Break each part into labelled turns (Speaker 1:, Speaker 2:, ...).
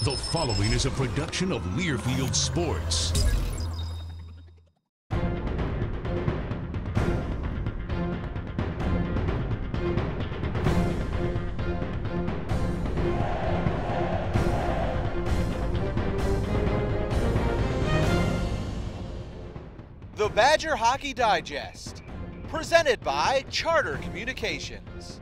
Speaker 1: The following is a production of Learfield Sports.
Speaker 2: The Badger Hockey Digest, presented by Charter Communications.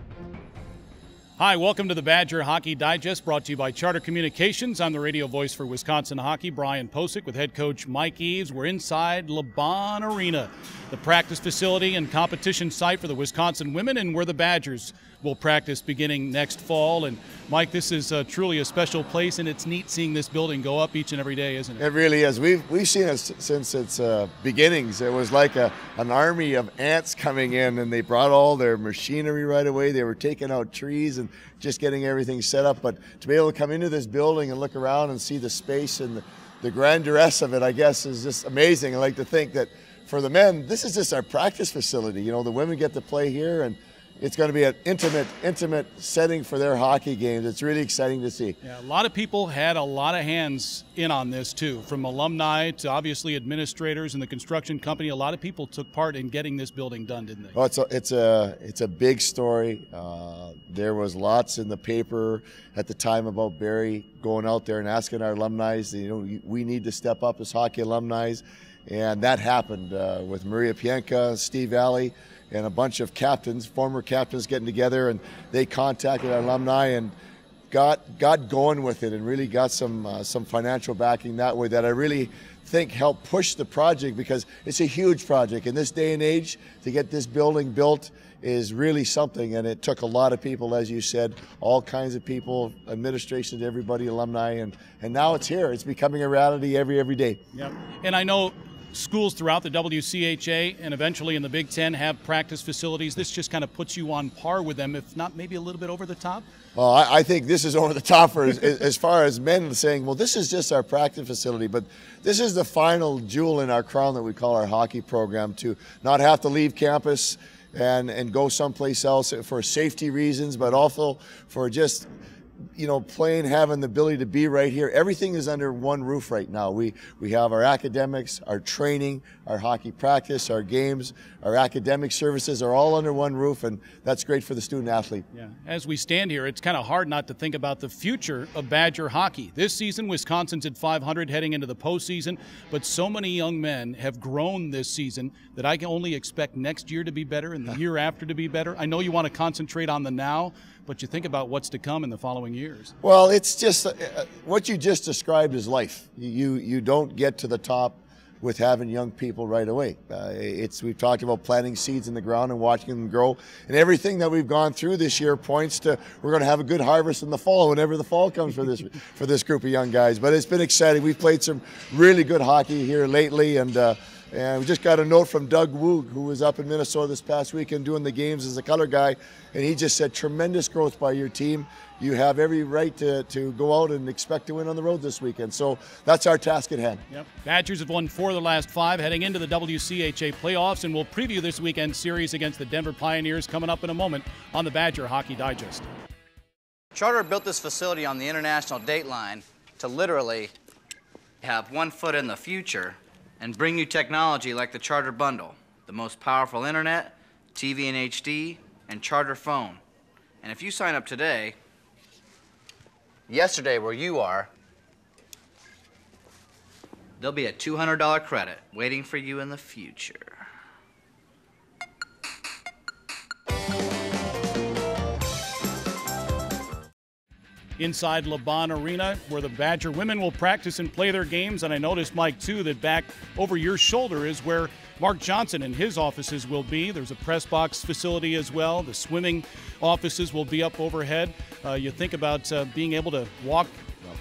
Speaker 3: Hi, welcome to the Badger Hockey Digest, brought to you by Charter Communications. I'm the radio voice for Wisconsin hockey, Brian Posick, with head coach Mike Eaves. We're inside LaBahn Arena, the practice facility and competition site for the Wisconsin women, and where the Badgers will practice beginning next fall. And Mike, this is truly a special place, and it's neat seeing this building go up each and every day, isn't it?
Speaker 4: It really is. We've seen it since its beginnings. It was like an army of ants coming in, and they brought all their machinery right away. They were taking out trees and just getting everything set up. But to be able to come into this building and look around and see the space and the grandeur of it, I guess, is just amazing. I like to think that for the men, this is just our practice facility. You know, the women get to play here, and it's going to be an intimate setting for their hockey games. It's really exciting to see.
Speaker 3: Yeah, a lot of people had a lot of hands in on this too, from alumni to obviously administrators and the construction company. A lot of people took part in getting this building done, didn't they?
Speaker 4: Well, it's a big story. There was lots in the paper at the time about Barry going out there and asking our alumni, you know, we need to step up as hockey alumni, and that happened with Maria Pienka, Steve Alley, and a bunch of captains, former captains, getting together, and they contacted our alumni and got going with it, and really got some financial backing that way, that I really think helped push the project, because it's a huge project in this day and age. To get this building built is really something, and it took a lot of people, as you said, all kinds of people, administration, everybody, alumni, and now it's here. It's becoming a reality every day.
Speaker 3: Yep. And I know schools throughout the WCHA and eventually in the Big Ten have practice facilities. This just kind of puts you on par with them, if not maybe a little bit over the top?
Speaker 4: Well, I think this is over the top for as far as men saying, well, this is just our practice facility, but this is the final jewel in our crown that we call our hockey program, to not have to leave campus and go someplace else for safety reasons, but also for just, you know, playing, having the ability to be right here. Everything is under one roof right now. We have our academics, our training, our hockey practice, our games, our academic services are all under one roof, and that's great for the student athlete.
Speaker 3: Yeah. As we stand here, it's kind of hard not to think about the future of Badger hockey. This season, Wisconsin's at 500 heading into the postseason, but so many young men have grown this season that I can only expect next year to be better and the year after to be better. I know you want to concentrate on the now, but you think about what's to come in the following years.
Speaker 4: Well, it's just what you just described is life. You don't get to the top with having young people right away. We've talked about planting seeds in the ground and watching them grow, and everything that we've gone through this year points to we're going to have a good harvest in the fall, whenever the fall comes for this group of young guys. But it's been exciting. We've played some really good hockey here lately, and we just got a note from Doug Woog, who was up in Minnesota this past weekend doing the games as a color guy, and he just said, tremendous growth by your team. You have every right to go out and expect to win on the road this weekend. So that's our task at hand.
Speaker 3: Yep. Badgers have won 4 of the last 5 heading into the WCHA playoffs, and we'll preview this weekend's series against the Denver Pioneers coming up in a moment on the Badger Hockey Digest.
Speaker 5: Charter built this facility on the international date line to literally have one foot in the future and bring you technology like the Charter Bundle, the most powerful internet, TV in HD, and Charter phone. And if you sign up today, yesterday where you are, there'll be a $200 credit waiting for you in the future.
Speaker 3: Inside LaBahn Arena, where the Badger women will practice and play their games. And I noticed, Mike, too, that back over your shoulder is where Mark Johnson and his offices will be. There's a press box facility as well. The swimming offices will be up overhead. You think about being able to walk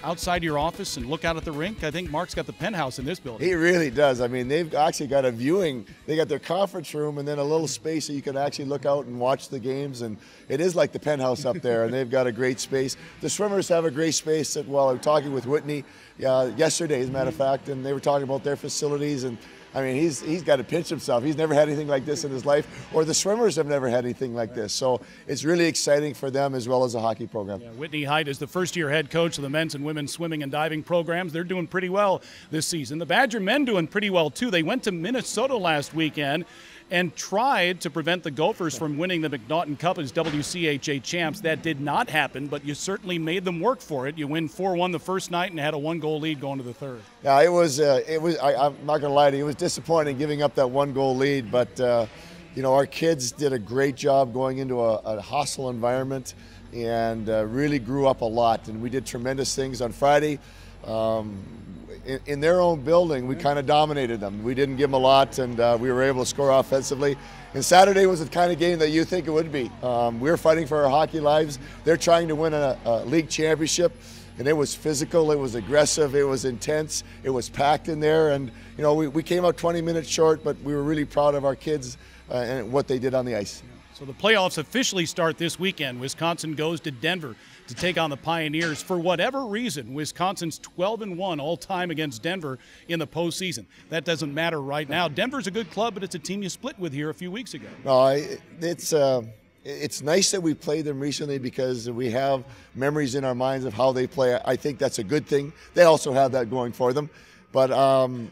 Speaker 3: outside your office and look out at the rink. I think Mark's got the penthouse in this building.
Speaker 4: He really does. I mean, they've actually got a viewing. They got their conference room and then a little space so you can actually look out and watch the games. And it is like the penthouse up there, and they've got a great space. The swimmers have a great space. That, well, I was talking with Whitney yesterday, as a matter of fact, and they were talking about their facilities. And I mean, he's got to pinch himself. He's never had anything like this in his life, or the swimmers have never had anything like this. So it's really exciting for them as well as the hockey program.
Speaker 3: Yeah, Whitney Height is the first-year head coach of the men's and women's swimming and diving programs. They're doing pretty well this season. The Badger men doing pretty well, too. They went to Minnesota last weekend and tried to prevent the Gophers from winning the McNaughton Cup as WCHA champs. That did not happen, but you certainly made them work for it. You win 4-1 the first night and had a 1-goal lead going to the third.
Speaker 4: Yeah, it was. I'm not going to lie to you. It was disappointing giving up that 1-goal lead, but you know, our kids did a great job going into a hostile environment and really grew up a lot. And we did tremendous things on Friday. In their own building, we kind of dominated them. We didn't give them a lot, and we were able to score offensively. And Saturday was the kind of game that you think it would be. We were fighting for our hockey lives. They're trying to win a league championship, and it was physical, it was aggressive, it was intense, it was packed in there. And you know, we came out 20 minutes short, but we were really proud of our kids and what they did on the ice.
Speaker 3: So the playoffs officially start this weekend. Wisconsin goes to Denver to take on the Pioneers. For whatever reason, Wisconsin's 12-1 all-time against Denver in the postseason. That doesn't matter right now. Denver's a good club, but it's a team you split with here a few weeks ago.
Speaker 4: No, it's nice that we played them recently because we have memories in our minds of how they play. I think that's a good thing. They also have that going for them. But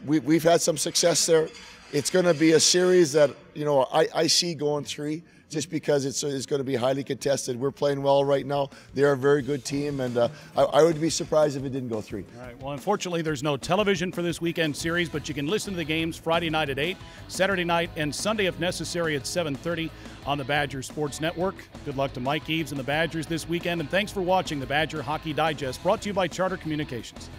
Speaker 4: we've had some success there. It's going to be a series that, you know, I see going 3. Just because it's going to be highly contested. We're playing well right now. They're a very good team, and I would be surprised if it didn't go 3.
Speaker 3: All right. Well, unfortunately, there's no television for this weekend series, but you can listen to the games Friday night at 8, Saturday night, and Sunday, if necessary, at 7:30 on the Badger Sports Network. Good luck to Mike Eaves and the Badgers this weekend, and thanks for watching the Badger Hockey Digest, brought to you by Charter Communications.